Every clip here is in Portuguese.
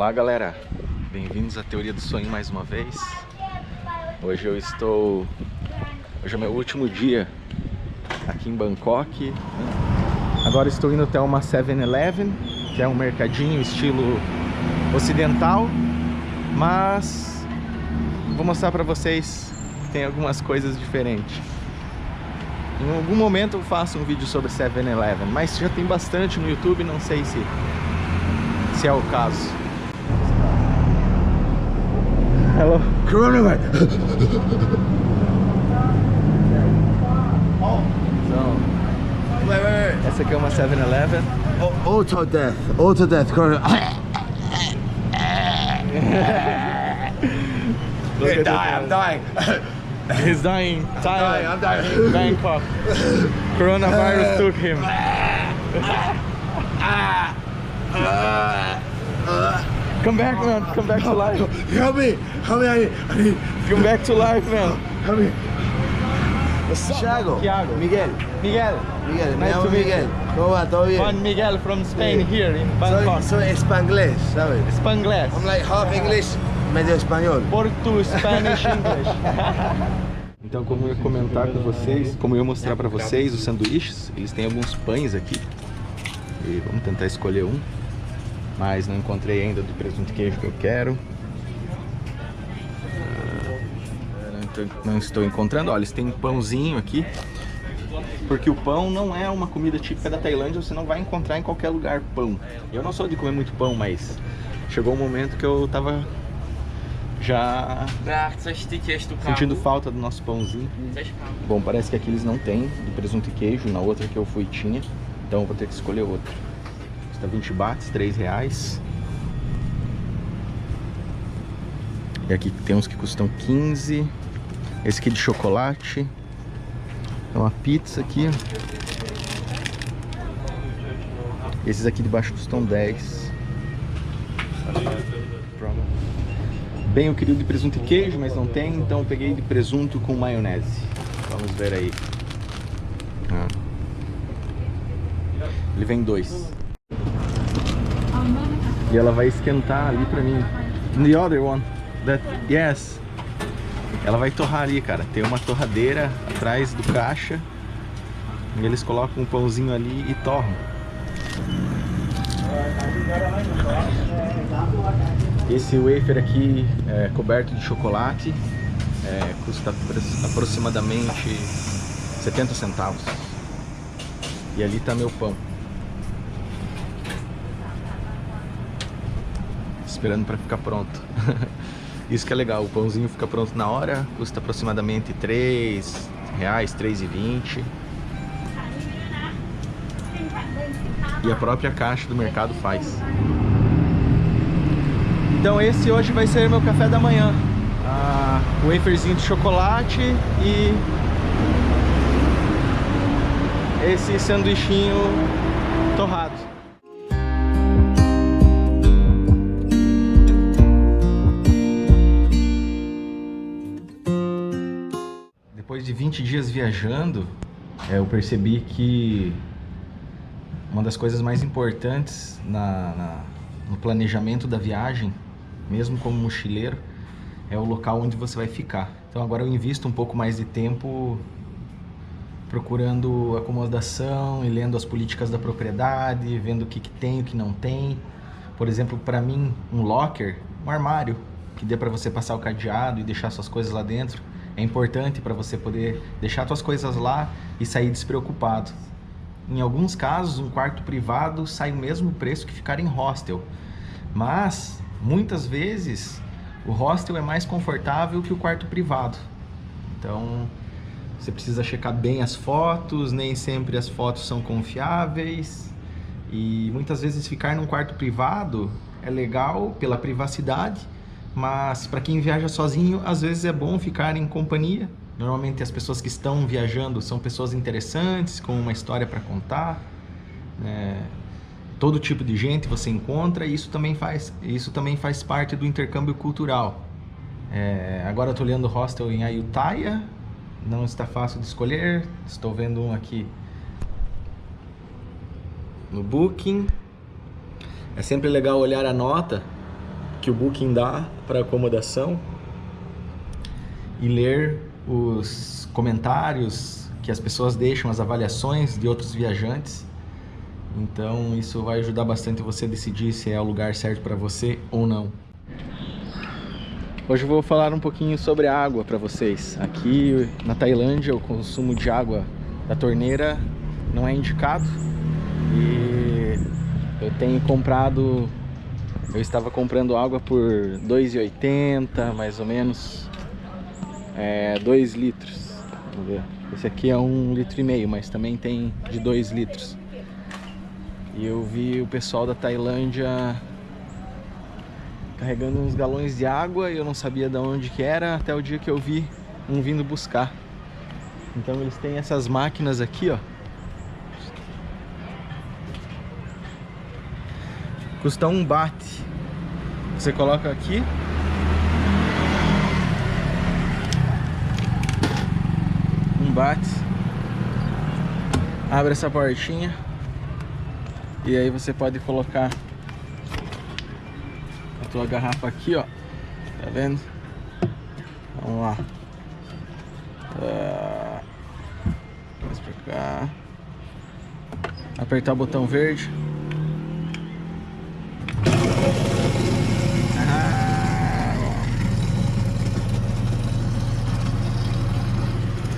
Olá galera, bem-vindos à Teoria do Sonho mais uma vez. Hoje é meu último dia aqui em Bangkok. Agora estou indo até uma 7-Eleven, que é um mercadinho estilo ocidental, mas vou mostrar para vocês que tem algumas coisas diferentes. Em algum momento eu faço um vídeo sobre 7-Eleven, mas já tem bastante no YouTube, não sei se é o caso. Hello. Coronavirus. Wait. Essa aqui é uma 7-Eleven. Auto death. Corona. I'm dying. He's dying. I'm dying. Bangkok. Coronavirus took him. Come back, man. Come back to life. Help me. I need. Come back to life, man. Help me. Thiago. Miguel. Nice Me llamo to meet Miguel. you. ¿Cómo va? ¿Todo bien? Juan Miguel from Spain here in Bangkok. Soy espanglés, ¿sabes? Spangless. I'm like half English, medio español. Português, Spanish, English. Então, como eu ia comentar com vocês, como eu ia mostrar pra vocês os sanduíches, eles têm alguns pães aqui. E vamos tentar escolher um. Mas não encontrei ainda do presunto e queijo que eu quero. Não estou encontrando. Olha, eles têm um pãozinho aqui. Porque o pão não é uma comida típica da Tailândia, você não vai encontrar em qualquer lugar pão. Eu não sou de comer muito pão, mas chegou um momento que eu tava já sentindo falta do nosso pãozinho. Bom, parece que aqui eles não têm de presunto e queijo, na outra que eu fui tinha. Então eu vou ter que escolher outro. Custa 20 bahts, R$3. E aqui tem uns que custam 15. Esse aqui de chocolate. É uma pizza aqui. Esses aqui de baixo custam 10. Bem, eu queria o de presunto e queijo, mas não tem, então eu peguei de presunto com maionese. Vamos ver aí. Ele vem 2. E ela vai esquentar ali pra mim. The other one. Yes. Ela vai torrar ali, cara. Tem uma torradeira atrás do caixa. E eles colocam um pãozinho ali e torram. Esse wafer aqui é coberto de chocolate. Custa aproximadamente 70 centavos. E ali tá meu pão. Esperando para ficar pronto. Isso que é legal, o pãozinho fica pronto na hora, custa aproximadamente R$3, R$3,20. E a própria caixa do mercado faz. Então esse hoje vai ser meu café da manhã. O waferzinho de chocolate e esse sanduichinho torrado. Depois de 20 dias viajando, eu percebi que uma das coisas mais importantes no planejamento da viagem, mesmo como mochileiro, é o local onde você vai ficar. Então agora eu invisto um pouco mais de tempo procurando acomodação e lendo as políticas da propriedade, vendo o que tem e o que não tem. Por exemplo, para mim, um locker, um armário, que dê para você passar o cadeado e deixar suas coisas lá dentro, é importante para você poder deixar suas coisas lá e sair despreocupado. Em alguns casos, um quarto privado sai o mesmo preço que ficar em hostel. Mas, muitas vezes, o hostel é mais confortável que o quarto privado. Então, você precisa checar bem as fotos, nem sempre as fotos são confiáveis. E muitas vezes ficar num quarto privado é legal pela privacidade, mas para quem viaja sozinho, às vezes é bom ficar em companhia. Normalmente as pessoas que estão viajando são pessoas interessantes, com uma história para contar. Todo tipo de gente você encontra e isso também faz parte do intercâmbio cultural. Agora eu estou olhando hostel em Ayutthaya, não está fácil de escolher. Estou vendo um aqui no Booking. É sempre legal olhar a nota que o Booking dá para acomodação e ler os comentários que as pessoas deixam, as avaliações de outros viajantes. Então isso vai ajudar bastante você a decidir se é o lugar certo para você ou não. Hoje eu vou falar um pouquinho sobre a água para vocês. Aqui na Tailândia o consumo de água da torneira não é indicado e eu tenho comprado, eu estava comprando água por R$2,80 mais ou menos, 2 litros. Vamos ver. Esse aqui é 1,5 litro, mas também tem de 2 litros. E eu vi o pessoal da Tailândia carregando uns galões de água e eu não sabia de onde que era até o dia que eu vi um vindo buscar. Então eles têm essas máquinas aqui, ó. Custa 1 baht. Você coloca aqui. Abre essa portinha e aí você pode colocar a tua garrafa aqui, ó. Tá vendo? Vamos lá. Mais pra cá. Apertar o botão verde.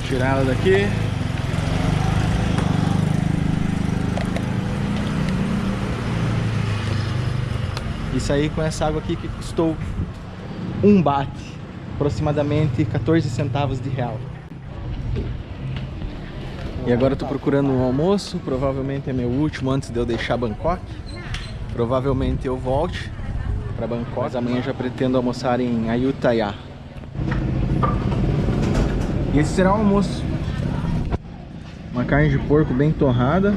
Tirar ela daqui. E sair com essa água aqui que custou 1 baht, aproximadamente 14 centavos de real. E agora eu tô procurando um almoço, provavelmente é meu último antes de eu deixar Bangkok. Provavelmente eu volte para Bangkok, mas amanhã já pretendo almoçar em Ayutthaya. E esse será o almoço. Uma carne de porco bem torrada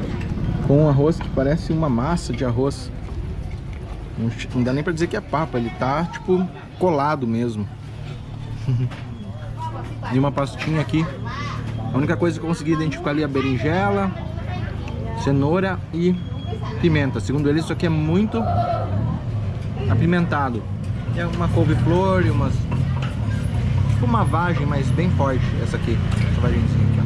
com arroz que parece uma massa de arroz. Não dá nem pra dizer que é papa, ele tá tipo colado mesmo. E uma pastinha aqui. A única coisa que eu consegui identificar ali é a berinjela, cenoura e pimenta. Segundo eles, isso aqui é muito apimentado. É uma couve-flor e umas... tipo uma vagem, mas bem forte essa aqui. Essa vagenzinha aqui, ó.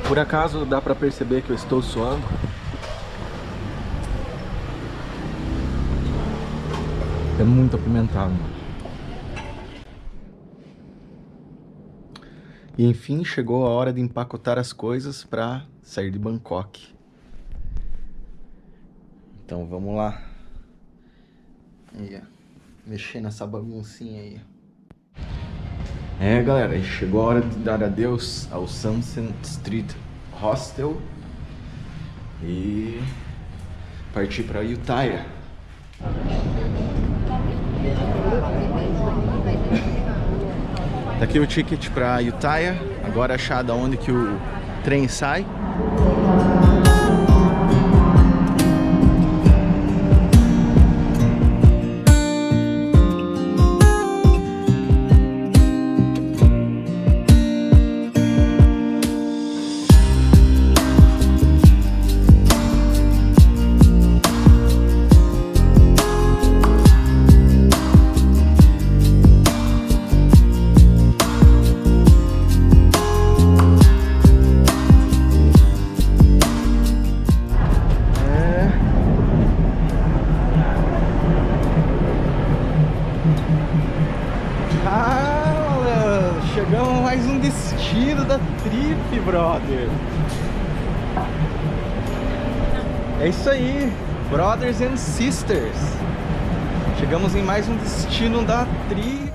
Por acaso dá pra perceber que eu estou suando? É muito apimentado. E enfim, chegou a hora de empacotar as coisas para sair de Bangkok. Então vamos lá. Mexer nessa baguncinha aí. Galera, chegou a hora de dar adeus ao Sunset Street Hostel e partir para Ayutthaya. Tá aqui o ticket para Ayutthaya. Agora achar da onde que o trem sai. Chegamos a mais um destino da trip, brother. É isso aí, brothers and sisters. Chegamos em mais um destino da trip.